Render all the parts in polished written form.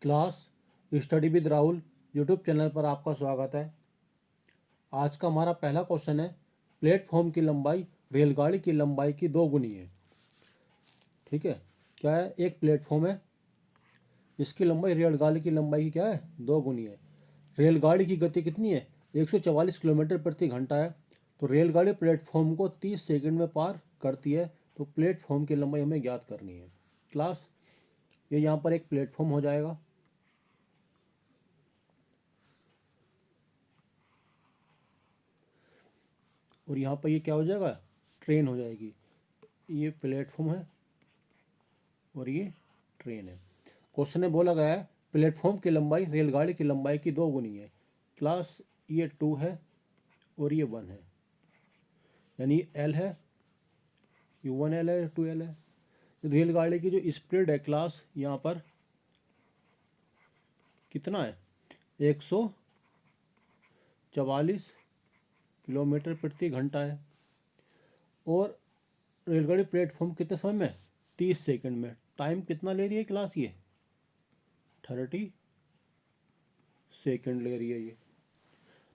Class study with Rahul YouTube channel पर आपका स्वागत है। आज का हमारा पहला क्वेश्चन है, प्लेटफॉर्म की लंबाई रेलगाड़ी की लंबाई की 2 गुनी है। ठीक है, क्या है, एक प्लेटफॉर्म है, इसकी लंबाई रेलगाड़ी की लंबाई की क्या है, 2 गुनी है। रेलगाड़ी की गति कितनी है, 144 किलोमीटर प्रति घंटा है। तो रेलगाड़ी प्लेटफॉर्म को 30 सेकंड में पार करती है। तो प्लेटफॉर्म की लंबाई हमें ज्ञात करनी है। क्लास, ये यहाँ पर एक प्लेटफॉर्म हो जाएगा, और यहाँ पर ये क्या हो जाएगा, ट्रेन हो जाएगी। ये प्लेटफॉर्म है और ये ट्रेन है। क्वेश्चन में बोला गया है प्लेटफॉर्म की लंबाई रेलगाड़ी की लंबाई की 2 गुनी है। क्लास, ये 2 है और ये 1 है, यानी L है, ये 1L है, 2L है। रेलगाड़ी की जो स्पीड है क्लास, यहाँ पर कितना है, 144 किलोमीटर प्रति घंटा है। और रेलगाड़ी प्लेटफॉर्म कितने समय में, 30 सेकंड में। टाइम कितना ले रही है क्लास, ये 30 सेकंड ले रही है ये।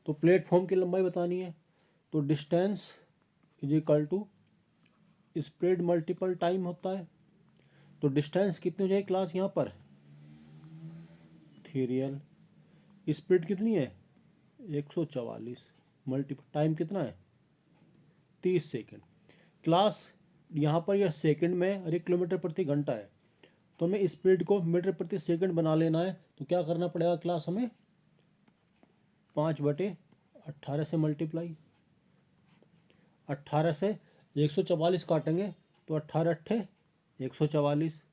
तो प्लेटफॉर्म की लंबाई बतानी है, तो distance is equal to speed multiple time होता है। तो डिस्टेंस कितनी हो जाएगी क्लास, यहाँ पर 3L। स्पीड कितनी है, 144 मल्टीपल टाइम कितना है, 30 सेकंड। क्लास, यहाँ पर यह सेकंड में और 1 किलोमीटर प्रति घंटा है, तो हमें स्पीड को मीटर प्रति सेकंड बना लेना है। तो क्या करना पड़ेगा क्लास, हमें 5/18 से मल्टीप्लाई, 18 से 144 काटेंगे तो 18 अट्ठे 144,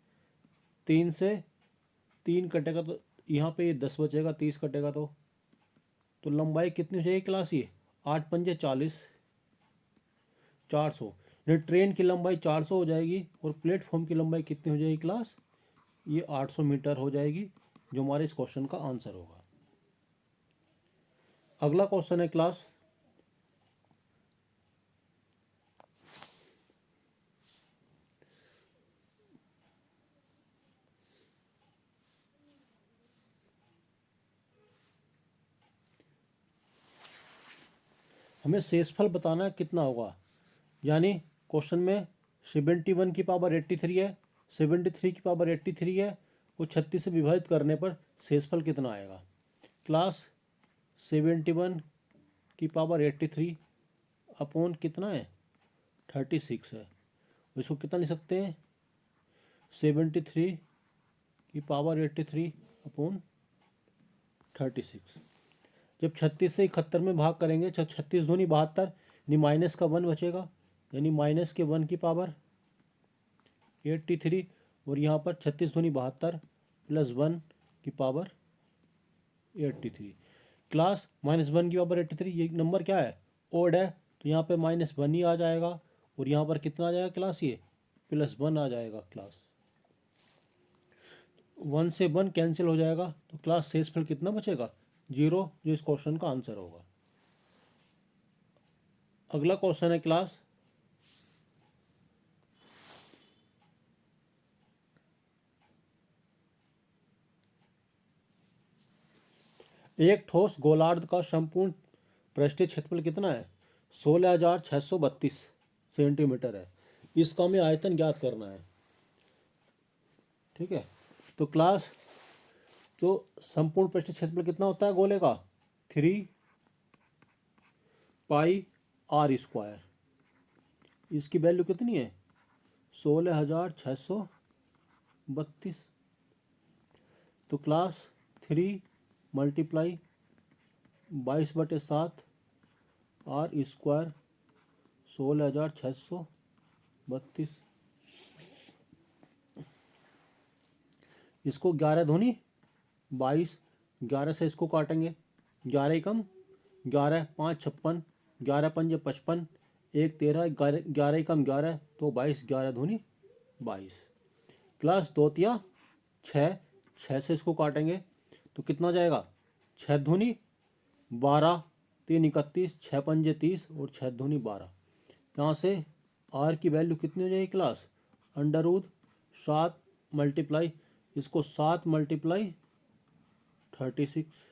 3 से 3 कटेगा तो यहाँ पे ये 10 बचेगा, 30 कटेगा तो लंबाई कितनी हो जाएगी क्लास, ये 8 पंजे 40, 400। यानी ट्रेन की लंबाई 400 हो जाएगी और प्लेटफॉर्म की लंबाई कितनी हो जाएगी क्लास, ये 800 मीटर हो जाएगी, जो हमारे इस क्वेश्चन का आंसर होगा। अगला क्वेश्चन है क्लास, हमें शेषफल बताना है कितना होगा। यानी क्वेश्चन में 71 की पावर 83 है, 73 की पावर 83 है, वो 36 से विभाजित करने पर शेषफल कितना आएगा। क्लास, 71 की पावर 83 अपॉन कितना है, 36 है। इसको कितना लिख सकते हैं, 73 की पावर 83 अपॉन 36। जब 36 से 71 में भाग करेंगे, 36 दूनी 72, यानी माइनस का 1 बचेगा, यानी माइनस के 1 की पावर 83, और यहाँ पर 36 दूनी 72 प्लस 1 की पावर 83। क्लास, -1 की पावर 83, ये नंबर क्या है, ओड है, तो यहाँ पे -1 ही आ जाएगा, और यहाँ पर कितना आ जाएगा क्लास, ये +1 आ जाएगा क्लास। 1 से 1 कैंसिल हो जाएगा, तो क्लास शेषफल कितना बचेगा, 0, जो इस क्वेश्चन का आंसर होगा। अगला क्वेश्चन है क्लास, एक ठोस गोलार्ध का संपूर्ण पृष्ठीय क्षेत्रफल कितना है, 16,632 सेंटीमीटर है। इसका हमें आयतन ज्ञात करना है। ठीक है, तो क्लास, जो संपूर्ण पृष्ठीय क्षेत्रफल कितना होता है गोले का, 3πr²। इसकी वैल्यू कितनी है, 16,632। तो क्लास 3 × 22/7 r², 16,632। इसको 11 दूनी 22, 11 से इसको काटेंगे, 11 कम 11, 5 56, 11 पंजे 55, 1 13, 11 कम 11, तो 22, 11 दूनी 22। क्लास, 2 तिया 6, 6 से इसको काटेंगे तो कितना जाएगा, 6 दूनी 12, 3 31, 6 पंजे 30 और 6 दूनी 12। यहाँ से आर की वैल्यू कितनी हो जाएगी क्लास, √7 मल्टीप्लाई, इसको 7 × 36।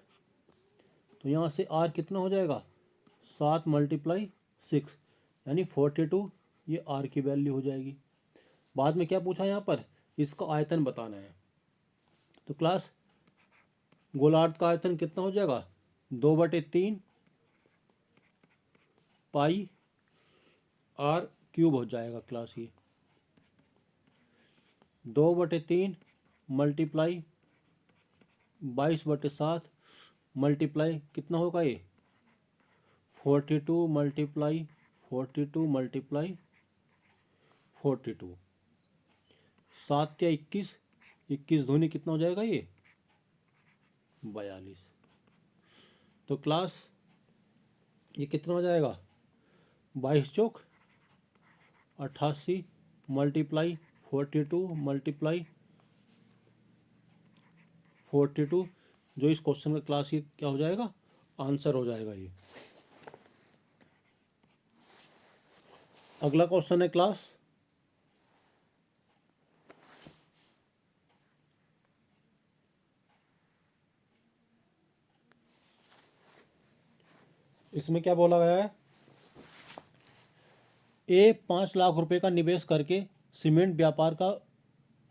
तो यहाँ से आर कितना हो जाएगा, 7 × 6 यानी 42, ये आर की वैल्यू हो जाएगी। बाद में क्या पूछा यहाँ पर, इसका आयतन बताना है। तो क्लास गोलार्ध का आयतन कितना हो जाएगा, 2/3 पाई आर क्यूब हो जाएगा क्लास। ये 2/3 मल्टीप्लाई 22/7 मल्टीप्लाई कितना होगा ये, 42 मल्टीप्लाई 42 मल्टीप्लाई 42, 7 या 21, 21 दूनी कितना हो जाएगा ये, 42। तो क्लास ये कितना हो जाएगा, 22 चौक 88 मल्टीप्लाई 42 मल्टीप्लाई 42, जो इस क्वेश्चन का क्लास ये क्या हो जाएगा, आंसर हो जाएगा ये। अगला क्वेश्चन है क्लास, इसमें क्या बोला गया है, ए 5 लाख रुपए का निवेश करके सीमेंट व्यापार का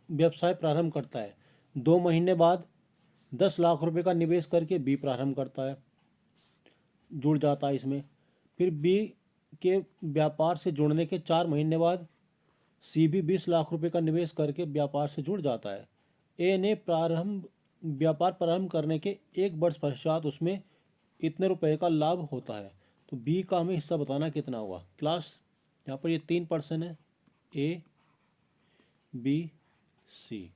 व्यवसाय प्रारंभ करता है। 2 महीने बाद 10 लाख रुपए का निवेश करके बी प्रारंभ करता है, जुड़ जाता है इसमें। फिर बी के व्यापार से जुड़ने के 4 महीने बाद सी भी 20 लाख रुपए का निवेश करके व्यापार से जुड़ जाता है। ए ने व्यापार प्रारंभ करने के 1 वर्ष पश्चात उसमें इतने रुपए का लाभ होता है। तो बी का हमें हिस्सा बताना कितना हुआ। क्लास यहाँ पर ये 3% है, ए बी सी।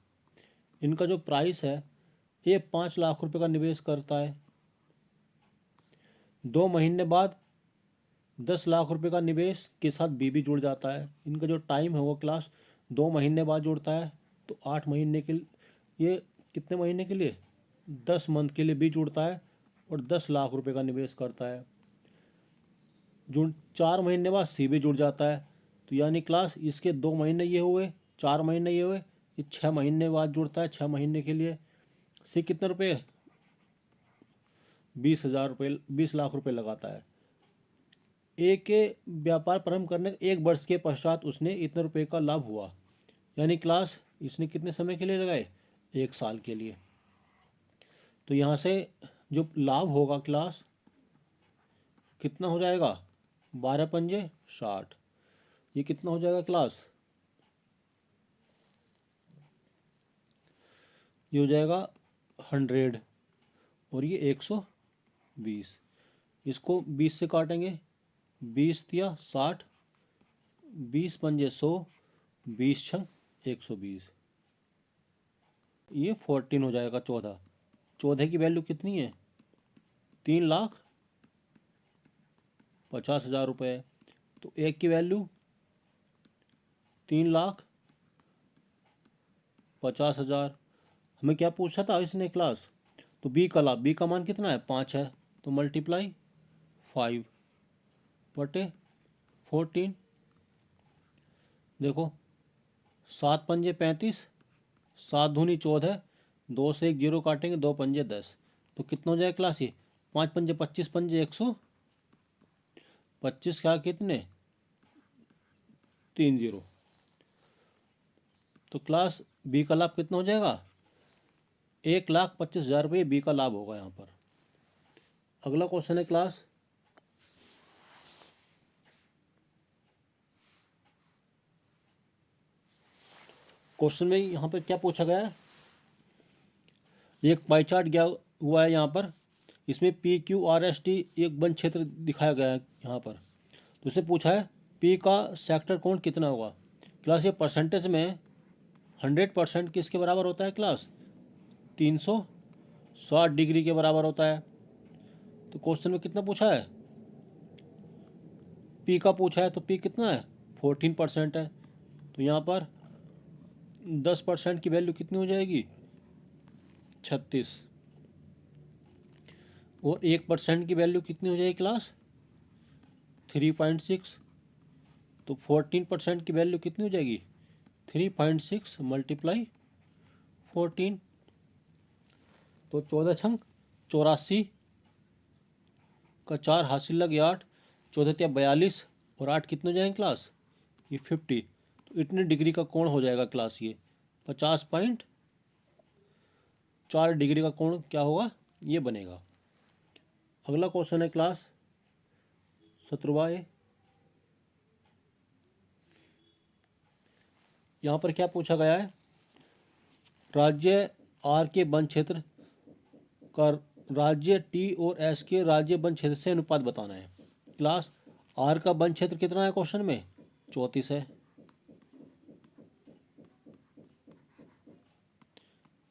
इनका जो प्राइस है, ए 5 लाख रुपए का निवेश करता है, 2 महीने बाद 10 लाख रुपए का निवेश के साथ बी भी जुड़ जाता है। इनका जो टाइम है वो क्लास 2 महीने बाद जुड़ता है, तो 8 महीने के ये कितने महीने के लिए, 10 मंथ के लिए बी जुड़ता है और 10 लाख रुपए का निवेश करता है। जुड़ 4 महीने बाद सी भी जुड़ जाता है। तो यानी क्लास इसके 2 महीने ये हुए, 4 महीने ये हुए, ये 6 महीने बाद जुड़ता है, 6 महीने के लिए। सी कितने रुपये, 20,000 रुपये, 20 लाख रुपए लगाता है। ए के व्यापार प्रारंभ करने के 1 वर्ष के पश्चात उसने इतने रुपए का लाभ हुआ, यानी क्लास इसने कितने समय के लिए लगाए, 1 साल के लिए। तो यहाँ से जो लाभ होगा क्लास कितना हो जाएगा, 12 पंजे 60। ये कितना हो जाएगा क्लास, ये हो जाएगा 100 और ये 120। इसको 20 से काटेंगे, 20 या 60, 20 पंजे 100, 20 छंग 120, ये 14 हो जाएगा। 14 की वैल्यू कितनी है, 3,50,000 रुपये। तो एक की वैल्यू 3,50,000। हमें क्या पूछा था इसने क्लास, तो बी का लाभ, बी का मान कितना है, 5 है, तो मल्टीप्लाई 5/14। देखो 7 पंजे 35, 7 दूनी 14, 2 से 1 जीरो काटेंगे, 2 पंजे 10। तो कितना हो जाएगा क्लास, ये 5 पंजे 25 पंजे 125 क्या कितने 3 जीरो। तो क्लास बी का लाभ कितना हो जाएगा, 1,25,000 रुपये बी का लाभ होगा यहाँ पर। अगला क्वेश्चन है क्लास, क्वेश्चन में यहाँ पर क्या पूछा गया है, एक पाई चार्ट गया हुआ है यहाँ पर, इसमें P Q R S T एक वन क्षेत्र दिखाया गया है यहाँ पर। तो उससे पूछा है पी का सेक्टर कोण कितना होगा। क्लास ये परसेंटेज में 100% किसके बराबर होता है क्लास, 360 डिग्री के बराबर होता है। तो क्वेश्चन में कितना पूछा है, पी का पूछा है, तो पी कितना है 14% है। तो यहाँ पर 10% की वैल्यू कितनी हो जाएगी, 36, और 1% की वैल्यू कितनी हो जाएगी क्लास, 3.6। तो 14% की वैल्यू कितनी हो जाएगी, 3.6 मल्टीप्लाई 14। तो 14 छंग 84 का 4 हासिल लगे 8, 14 42 और 8 कितने हो जाएंगे क्लास, ये 50। तो इतने डिग्री का कोण हो जाएगा क्लास, ये 50.4 डिग्री का कोण क्या होगा, ये बनेगा। अगला क्वेश्चन है क्लास 17 ए। यहाँ पर क्या पूछा गया है, राज्य आर के वन क्षेत्र का राज्य टी और एस के राज्य वन क्षेत्र से अनुपात बताना है। क्लास आर का वन क्षेत्र कितना है क्वेश्चन में, 34 है।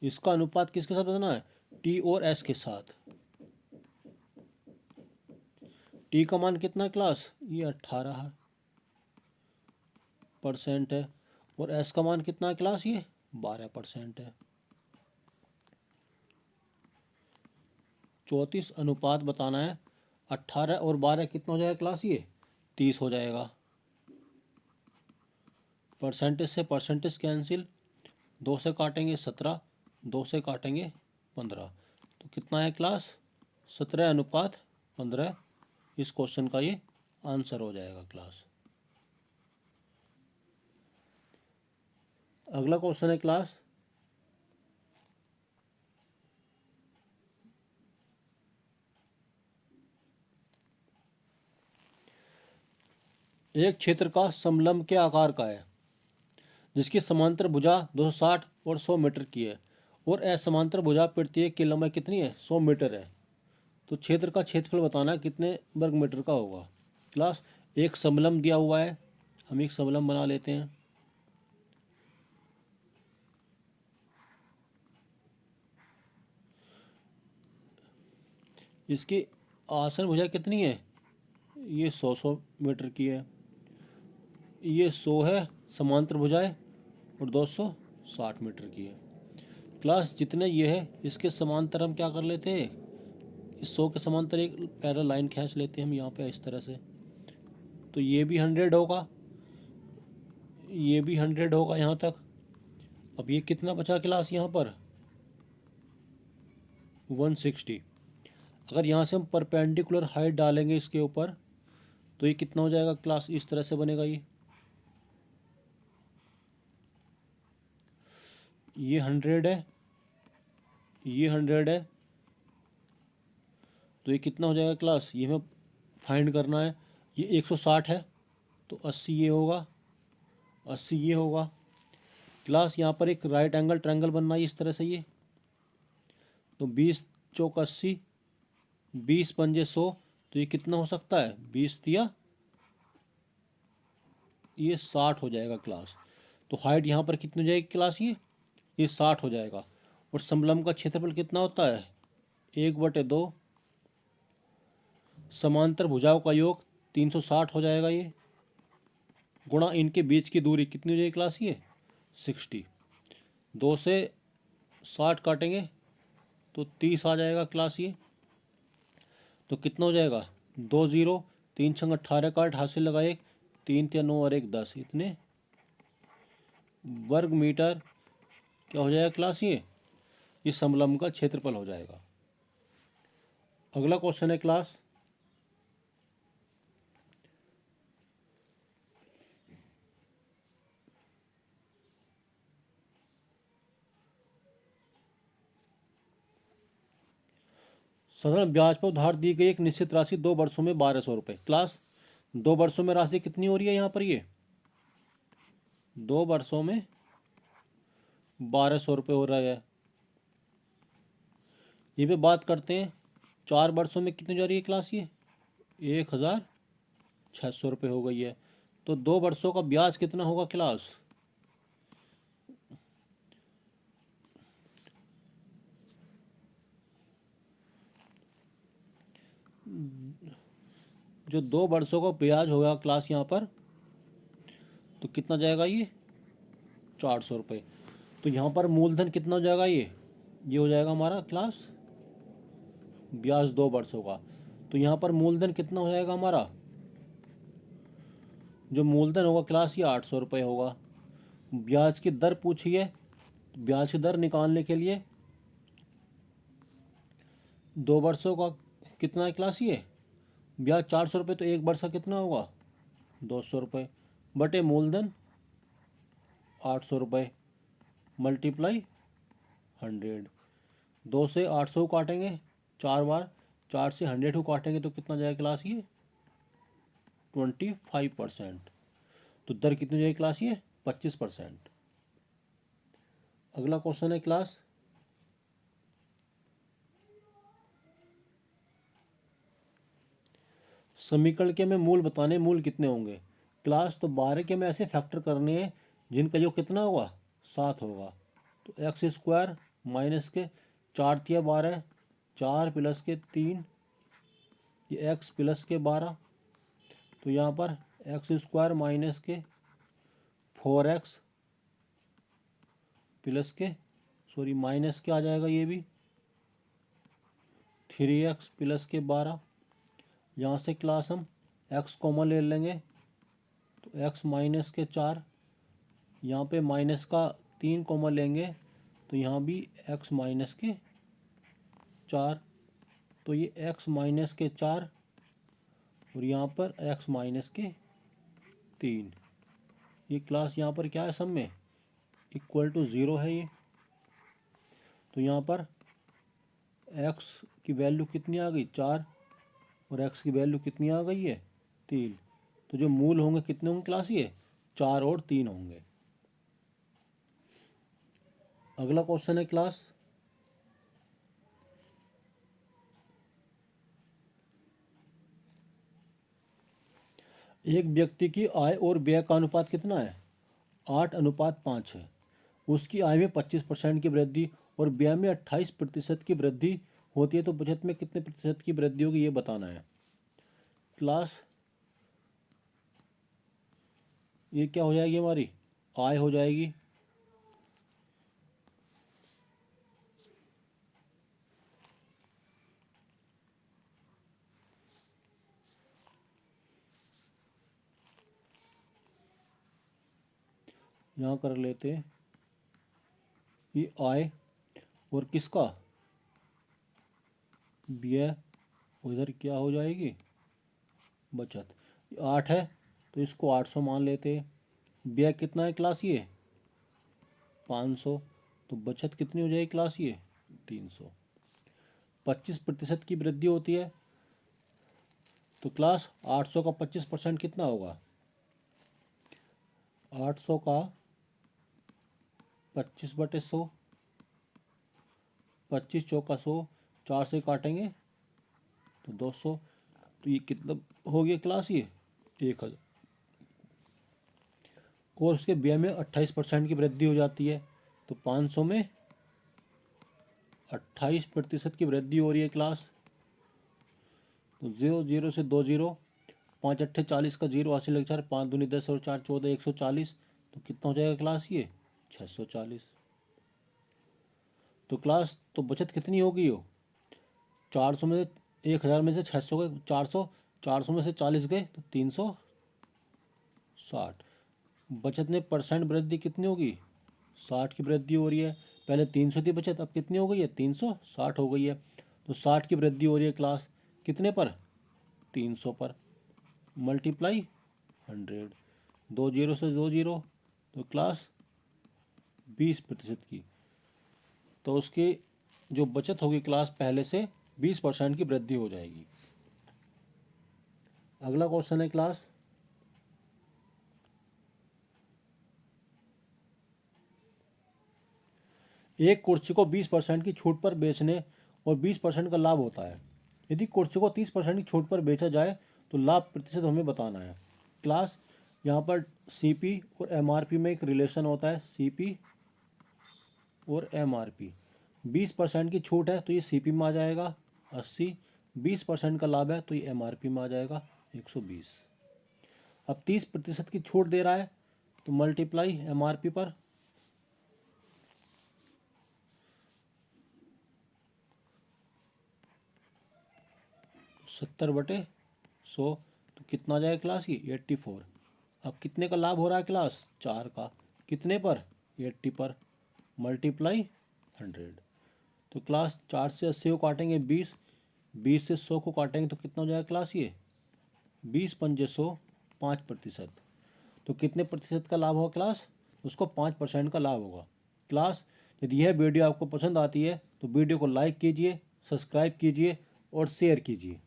इसका अनुपात किसके साथ बताना है, टी और एस के साथ। टी का मान कितना है क्लास, ये 18% है, और एस का मान कितना है क्लास, ये 12% है। 34 अनुपात बताना है, 18 और 12 कितना हो जाएगा क्लास, ये 30 हो जाएगा। परसेंटेज से परसेंटेज कैंसिल, 2 से काटेंगे 17, 2 से काटेंगे 15, तो कितना है क्लास, 17:15। इस क्वेश्चन का ये आंसर हो जाएगा क्लास। अगला क्वेश्चन है क्लास एक क्षेत्र का समलंब के आकार का है, जिसकी समांतर भुजा 260 और 100 मीटर की है, और असमांतर भुजा प्रत्येक की लंबाई कितनी है, 100 मीटर है। तो क्षेत्र का क्षेत्रफल बताना है कितने वर्ग मीटर का होगा। क्लास एक समलंब दिया हुआ है, हम एक समलंब बना लेते हैं। इसकी आसन भुजा कितनी है, ये 100 मीटर की है, ये 100 है समांतर भुजाएं, और 260 मीटर की है। क्लास जितने ये है इसके समांतर हम क्या कर लेते हैं, इस 100 के समांतर एक पैरेलल लाइन खींच लेते हैं हम यहाँ पे इस तरह से। तो ये भी 100 होगा, ये भी 100 होगा यहाँ तक। अब ये कितना बचा क्लास यहाँ पर, 160। अगर यहाँ से हम परपेंडिकुलर हाइट डालेंगे इसके ऊपर, तो ये कितना हो जाएगा क्लास, इस तरह से बनेगा। ये 100 है, ये 100 है, तो ये कितना हो जाएगा क्लास, ये हमें फाइंड करना है। ये 160 है, तो 80 ये होगा, 80 ये होगा। क्लास यहाँ पर एक राइट एंगल ट्रायंगल बनना है इस तरह से, ये तो 20 चौक 80, 20 पंजे 100, तो ये कितना हो सकता है, 20 दिया, ये 60 हो जाएगा क्लास। तो हाइट यहाँ पर कितनी हो जाएगी क्लास, ये 60 हो जाएगा। और समलंब का क्षेत्रफल कितना होता है, 1/2 समांतर भुजाओं का योग 360 हो जाएगा, ये गुणा इनके बीच की दूरी कितनी हो जाएगी क्लास, ये 60। 2 से 60 काटेंगे तो 30 आ जाएगा क्लास, ये तो कितना हो जाएगा, 2 0, 3 छंग 18 काट हासिल लगाए, 3 3 9 और 1 10, इतने वर्ग मीटर क्या हो जाएगा क्लास, ये समलंब का क्षेत्रफल हो जाएगा। अगला क्वेश्चन है क्लास साधारण ब्याज पर उधार दी गई एक निश्चित राशि 2 वर्षों में 1200 रुपये। क्लास 2 वर्षों में राशि कितनी हो रही है यहाँ पर, ये 2 वर्षों में 1200 रुपये हो रहा है। ये भी बात करते हैं 4 वर्षों में कितनी जा रही है क्लास, ये 1600 रुपये हो गई है। तो 2 वर्षों का ब्याज कितना होगा क्लास, जो 2 वर्षों का ब्याज होगा क्लास यहाँ पर, तो कितना जाएगा, ये 400 रुपये। तो यहाँ पर मूलधन कितना हो जाएगा, ये हो जाएगा हमारा क्लास ब्याज 2 वर्षों का। तो यहाँ पर मूलधन कितना हो जाएगा हमारा, जो मूलधन होगा क्लास, ये 800 रुपये होगा। ब्याज की दर पूछी है, ब्याज की दर निकालने के लिए 2 वर्षों का कितना है क्लास ये, ब्याज 400 रुपये, तो 1 वर्ष का कितना होगा 200 रुपये, बटे मूलधन 800 रुपये, मल्टीप्लाई 100। 2 से 800 को काटेंगे 4 बार, 4 से 100 को काटेंगे तो कितना जाएगा क्लास ये 25%। तो दर कितनी जाएगी क्लास ये 25%। अगला क्वेश्चन है क्लास, समीकरण के में मूल बताने, मूल कितने होंगे क्लास। तो 12 के में ऐसे फैक्टर करने हैं जिनका जो कितना होगा 7 होगा। तो एक्स स्क्वायर माइनस के 4 तिया 12, 4 प्लस के 3, ये एक्स प्लस के 12। तो यहाँ पर एक्स स्क्वायर माइनस के 4x प्लस के माइनस के आ जाएगा, ये भी 3x प्लस के 12। यहाँ से क्लास हम x कॉमन ले लेंगे, तो x माइनस के 4, यहाँ पे माइनस का 3 कॉमन लेंगे, तो यहाँ भी x माइनस के 4। तो ये x माइनस के 4 और यहाँ पर x माइनस के 3, ये क्लास यहाँ पर क्या है सब में इक्वल टू 0 है ये। तो यहाँ पर x की वैल्यू कितनी आ गई 4 और x की वैल्यू कितनी आ गई है 3। तो जो मूल होंगे कितने होंगे क्लास ये 4 और 3 होंगे। अगला क्वेश्चन है क्लास, एक व्यक्ति की आय और व्यय का अनुपात कितना है 8:5 है। उसकी आय में 25% की वृद्धि और व्यय में 28% की वृद्धि होती है, तो बचत में कितने प्रतिशत की वृद्धि होगी ये बताना है क्लास। ये क्या हो जाएगी हमारी आय हो जाएगी, यहाँ कर लेते हैं ये आय और किसका व्यय, उधर क्या हो जाएगी बचत। 8 है तो इसको 800 मान लेते हैं। व्यय कितना है क्लास ये 500, तो बचत कितनी हो जाएगी क्लास ये 300। 25% की वृद्धि होती है, तो क्लास 800 का 25% कितना होगा 800 का 25/100, 25 चौका 100, 4 से काटेंगे तो 200। तो ये कितना हो गया क्लास ये 1000। और उसके व्यय में 28% की वृद्धि हो जाती है, तो 500 में 28% की वृद्धि हो रही है क्लास। तो 0 0 से 2 0, 5 8 40 का 0 80 लग 4, 5 दूनी 10 और 4 14, 140। तो कितना हो जाएगा क्लास ये 640। तो क्लास तो बचत कितनी होगी हो 400 में 1000 में से 600 गए 400, 400 में से 40 गए तो 360। बचत में परसेंट वृद्धि कितनी होगी 60 की वृद्धि हो रही है। पहले 300 थी बचत, अब कितनी हो गई है 360 हो गई है। तो 60 की वृद्धि हो रही है क्लास कितने पर 300 पर, मल्टीप्लाई 100। 2 0 से 2 0, तो क्लास 20% की। तो उसकी जो बचत होगी क्लास पहले से 20% की वृद्धि हो जाएगी। अगला क्वेश्चन है क्लास, एक कुर्सी को 20% की छूट पर बेचने और 20% का लाभ होता है। यदि कुर्सी को 30% की छूट पर बेचा जाए तो लाभ प्रतिशत हमें बताना है क्लास। यहाँ पर सीपी और एमआरपी में एक रिलेशन होता है, सीपी और एमआरपी। 20% की छूट है तो ये सीपी में आ जाएगा 80, 20% का लाभ है तो ये एमआरपी में आ जाएगा 120। अब 30% की छूट दे रहा है तो मल्टीप्लाई एमआरपी पर, 70/100, तो कितना जाएगा क्लास ये 84। अब कितने का लाभ हो रहा है क्लास 4 का, कितने पर 80 पर, मल्टीप्लाई 100। तो क्लास 4 से 80 को काटेंगे 20, 20 से 100 को काटेंगे तो कितना हो जाएगा क्लास? ये 20 पंजे 100, 5%। तो कितने प्रतिशत का लाभ होगा क्लास? उसको 5% का लाभ होगा क्लास। यदि यह वीडियो आपको पसंद आती है तो वीडियो को लाइक कीजिए, सब्सक्राइब कीजिए और शेयर कीजिए।